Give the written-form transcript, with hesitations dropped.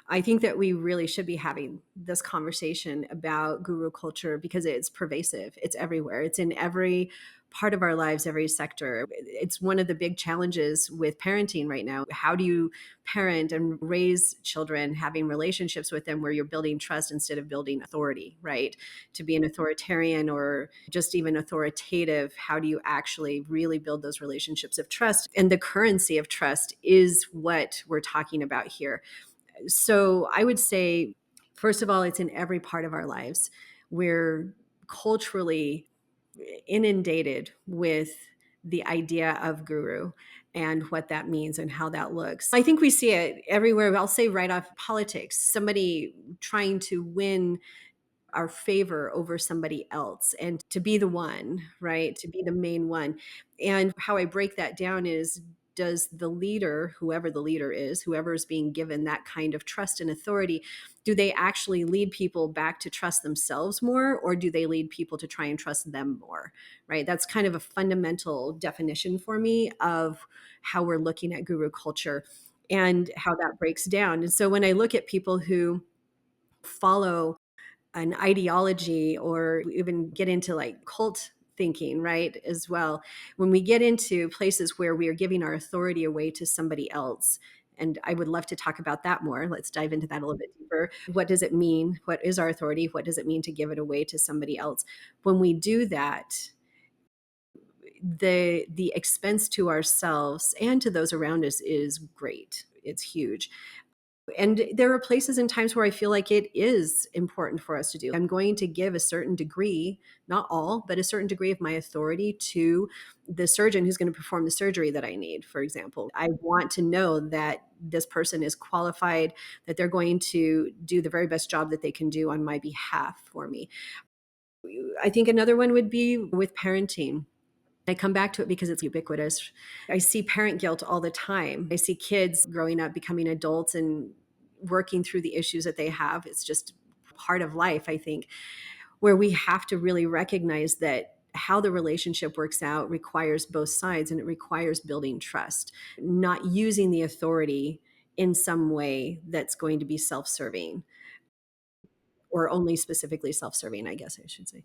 I think that we really should be having this conversation about guru culture because it's pervasive. It's everywhere. It's in every part of our lives, every sector. It's one of the big challenges with parenting right now. How do you parent and raise children, having relationships with them where you're building trust instead of building authority, right? To be an authoritarian or just even authoritative, how do you actually really build those relationships of trust? And the currency of trust is what we're talking about here. So I would say, first of all, it's in every part of our lives. We're culturally inundated with the idea of guru and what that means and how that looks. I think we see it everywhere. I'll say right off politics, somebody trying to win our favor over somebody else and to be the one, right? To be the main one. And how I break that down is, does the leader, whoever the leader is, whoever is being given that kind of trust and authority, do they actually lead people back to trust themselves more, or do they lead people to try and trust them more, right? That's kind of a fundamental definition for me of how we're looking at guru culture and how that breaks down. And so when I look at people who follow an ideology or even get into like cult thinking, right? As well. When we get into places where we are giving our authority away to somebody else, and I would love to talk about that more. Let's dive into that a little bit deeper. What does it mean? What is our authority? What does it mean to give it away to somebody else? When we do that, the expense to ourselves and to those around us is great. It's huge. And there are places and times where I feel like it is important for us to do. I'm going to give a certain degree, not all, but a certain degree of my authority to the surgeon who's going to perform the surgery that I need, for example. I want to know that this person is qualified, that they're going to do the very best job that they can do on my behalf for me. I think another one would be with parenting. I come back to it because it's ubiquitous. I see parent guilt all the time. I see kids growing up, becoming adults, and working through the issues that they have. It's just part of life, I think, where we have to really recognize that how the relationship works out requires both sides and it requires building trust, not using the authority in some way that's going to be self serving or only specifically self serving, I guess I should say.